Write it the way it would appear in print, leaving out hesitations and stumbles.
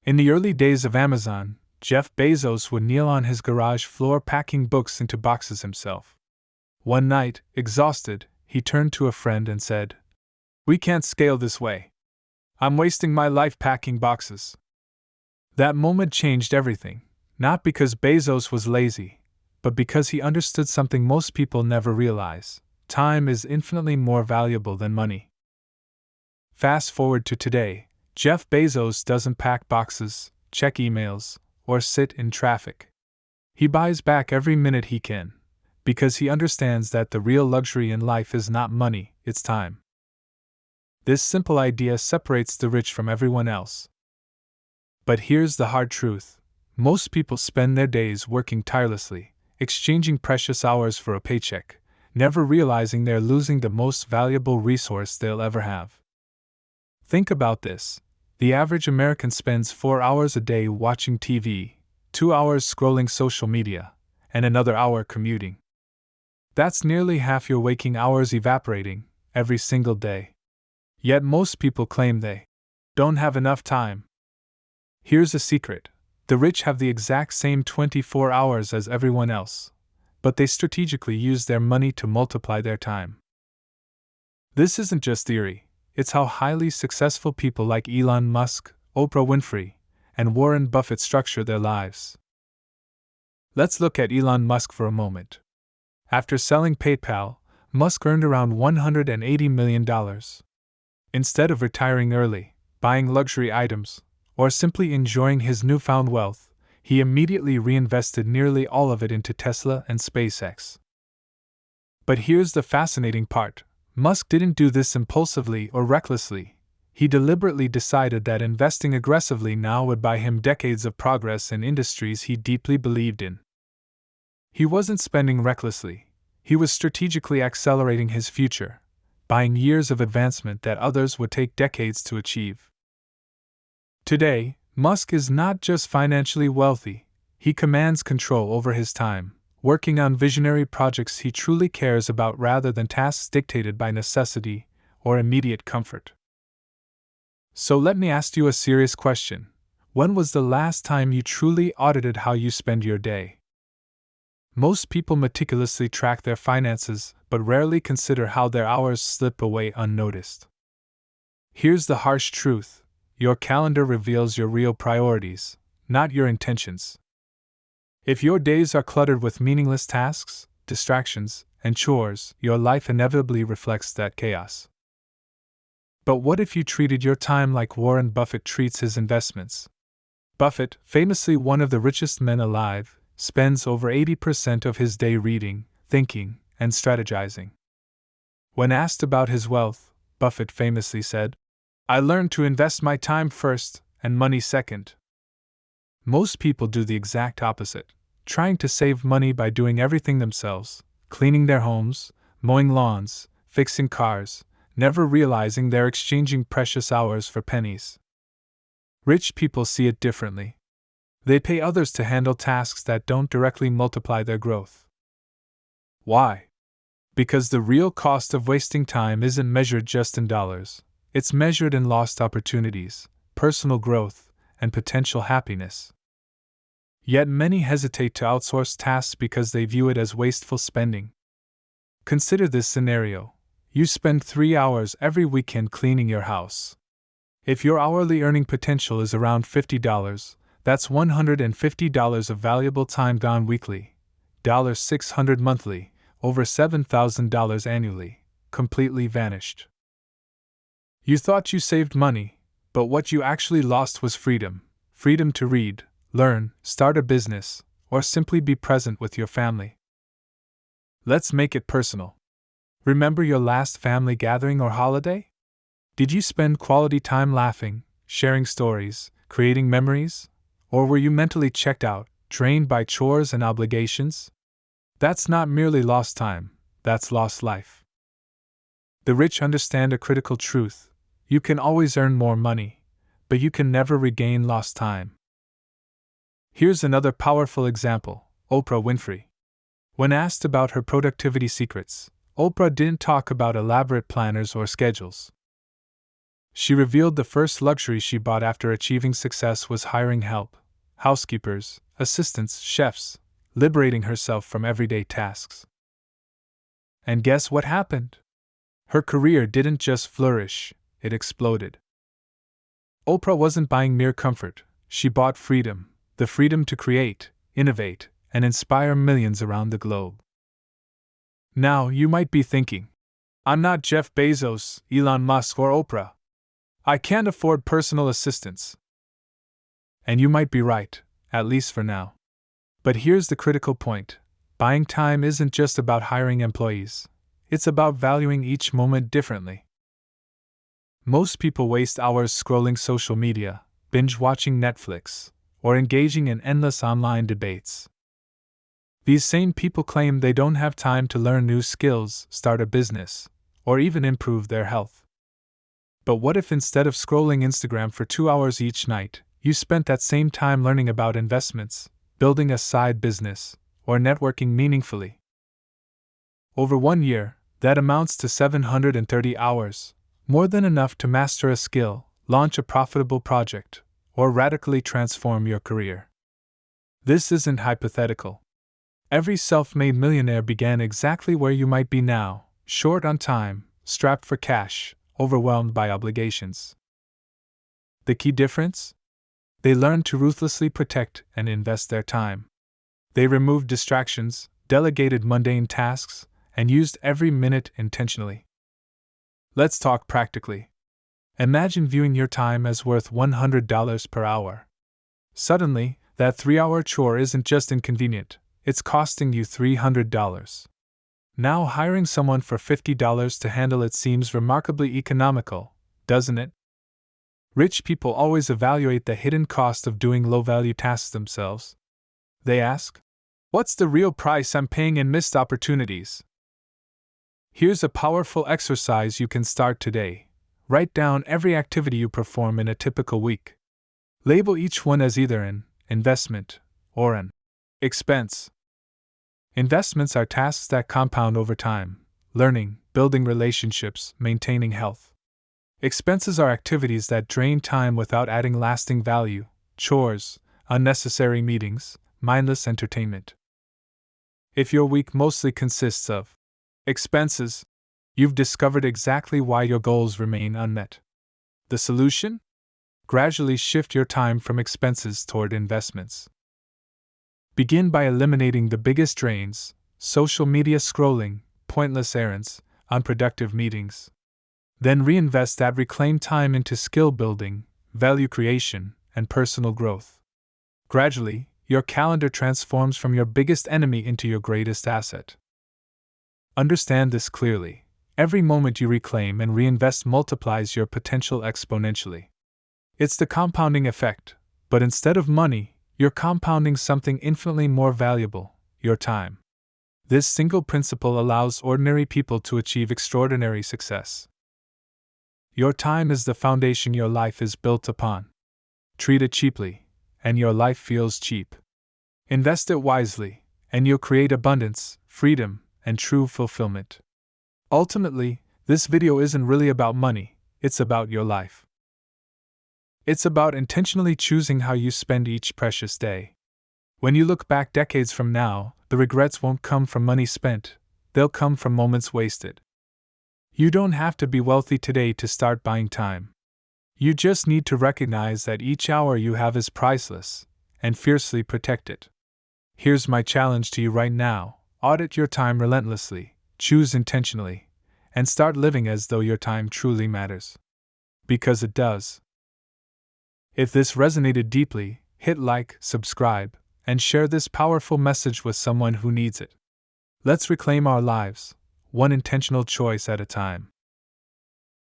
In the early days of Amazon, Jeff Bezos would kneel on his garage floor packing books into boxes himself. One night, exhausted, he turned to a friend and said, "We can't scale this way. I'm wasting my life packing boxes." That moment changed everything, not because Bezos was lazy, but because he understood something most people never realize: time is infinitely more valuable than money. Fast forward to today, Jeff Bezos doesn't pack boxes, check emails, or sit in traffic. He buys back every minute he can, because he understands that the real luxury in life is not money, it's time. This simple idea separates the rich from everyone else. But here's the hard truth: most people spend their days working tirelessly, exchanging precious hours for a paycheck, never realizing they're losing the most valuable resource they'll ever have. Think about this. The average American spends 4 hours a day watching TV, 2 hours scrolling social media, and another hour commuting. That's nearly half your waking hours evaporating every single day. Yet most people claim they don't have enough time. Here's a secret: the rich have the exact same 24 hours as everyone else, but they strategically use their money to multiply their time. This isn't just theory, it's how highly successful people like Elon Musk, Oprah Winfrey, and Warren Buffett structure their lives. Let's look at Elon Musk for a moment. After selling PayPal, Musk earned around $180 million. Instead of retiring early, buying luxury items, or simply enjoying his newfound wealth, he immediately reinvested nearly all of it into Tesla and SpaceX. But here's the fascinating part: Musk didn't do this impulsively or recklessly. He deliberately decided that investing aggressively now would buy him decades of progress in industries he deeply believed in. He wasn't spending recklessly, he was strategically accelerating his future, buying years of advancement that others would take decades to achieve. Today, Musk is not just financially wealthy, he commands control over his time, working on visionary projects he truly cares about rather than tasks dictated by necessity or immediate comfort. So let me ask you a serious question: when was the last time you truly audited how you spend your day? Most people meticulously track their finances, but rarely consider how their hours slip away unnoticed. Here's the harsh truth: your calendar reveals your real priorities, not your intentions. If your days are cluttered with meaningless tasks, distractions, and chores, your life inevitably reflects that chaos. But what if you treated your time like Warren Buffett treats his investments? Buffett, famously one of the richest men alive, spends over 80% of his day reading, thinking, and strategizing. When asked about his wealth, Buffett famously said, "I learned to invest my time first and money second." Most people do the exact opposite, trying to save money by doing everything themselves, cleaning their homes, mowing lawns, fixing cars, never realizing they're exchanging precious hours for pennies. Rich people see it differently. They pay others to handle tasks that don't directly multiply their growth. Why? Because the real cost of wasting time isn't measured just in dollars, it's measured in lost opportunities, personal growth, and potential happiness. Yet many hesitate to outsource tasks because they view it as wasteful spending. Consider this scenario: you spend 3 hours every weekend cleaning your house. If your hourly earning potential is around $50, that's $150 of valuable time gone weekly, $600 monthly, over $7,000 annually, completely vanished. You thought you saved money, but what you actually lost was freedom. Freedom to read, learn, start a business, or simply be present with your family. Let's make it personal. Remember your last family gathering or holiday? Did you spend quality time laughing, sharing stories, creating memories? Or were you mentally checked out, drained by chores and obligations? That's not merely lost time, that's lost life. The rich understand a critical truth: you can always earn more money, but you can never regain lost time. Here's another powerful example: Oprah Winfrey. When asked about her productivity secrets, Oprah didn't talk about elaborate planners or schedules. She revealed the first luxury she bought after achieving success was hiring help: housekeepers, assistants, chefs, liberating herself from everyday tasks. And guess what happened? Her career didn't just flourish, it exploded. Oprah wasn't buying mere comfort, she bought freedom, the freedom to create, innovate, and inspire millions around the globe. Now, you might be thinking, I'm not Jeff Bezos, Elon Musk, or Oprah. I can't afford personal assistants. And you might be right, at least for now. But here's the critical point: buying time isn't just about hiring employees, it's about valuing each moment differently. Most people waste hours scrolling social media, binge watching Netflix, or engaging in endless online debates. These same people claim they don't have time to learn new skills, start a business, or even improve their health. But what if instead of scrolling Instagram for 2 hours each night, you spent that same time learning about investments, building a side business, or networking meaningfully? Over 1 year, that amounts to 730 hours, more than enough to master a skill, launch a profitable project, or radically transform your career. This isn't hypothetical. Every self-made millionaire began exactly where you might be now, short on time, strapped for cash, overwhelmed by obligations. The key difference? They learned to ruthlessly protect and invest their time. They removed distractions, delegated mundane tasks, and used every minute intentionally. Let's talk practically. Imagine viewing your time as worth $100 per hour. Suddenly, that 3-hour chore isn't just inconvenient, it's costing you $300. Now hiring someone for $50 to handle it seems remarkably economical, doesn't it? Rich people always evaluate the hidden cost of doing low-value tasks themselves. They ask, what's the real price I'm paying in missed opportunities? Here's a powerful exercise you can start today. Write down every activity you perform in a typical week. Label each one as either an investment or an expense. Investments are tasks that compound over time: learning, building relationships, maintaining health. Expenses are activities that drain time without adding lasting value: chores, unnecessary meetings, mindless entertainment. If your week mostly consists of expenses, you've discovered exactly why your goals remain unmet. The solution? Gradually shift your time from expenses toward investments. Begin by eliminating the biggest drains: social media scrolling, pointless errands, unproductive meetings. Then reinvest that reclaimed time into skill building, value creation, and personal growth. Gradually, your calendar transforms from your biggest enemy into your greatest asset. Understand this clearly: every moment you reclaim and reinvest multiplies your potential exponentially. It's the compounding effect, but instead of money, you're compounding something infinitely more valuable: your time. This single principle allows ordinary people to achieve extraordinary success. Your time is the foundation your life is built upon. Treat it cheaply, and your life feels cheap. Invest it wisely, and you'll create abundance, freedom, and true fulfillment. Ultimately, this video isn't really about money, it's about your life. It's about intentionally choosing how you spend each precious day. When you look back decades from now, the regrets won't come from money spent, they'll come from moments wasted. You don't have to be wealthy today to start buying time. You just need to recognize that each hour you have is priceless, and fiercely protect it. Here's my challenge to you right now: audit your time relentlessly, choose intentionally, and start living as though your time truly matters. Because it does. If this resonated deeply, hit like, subscribe, and share this powerful message with someone who needs it. Let's reclaim our lives, one intentional choice at a time.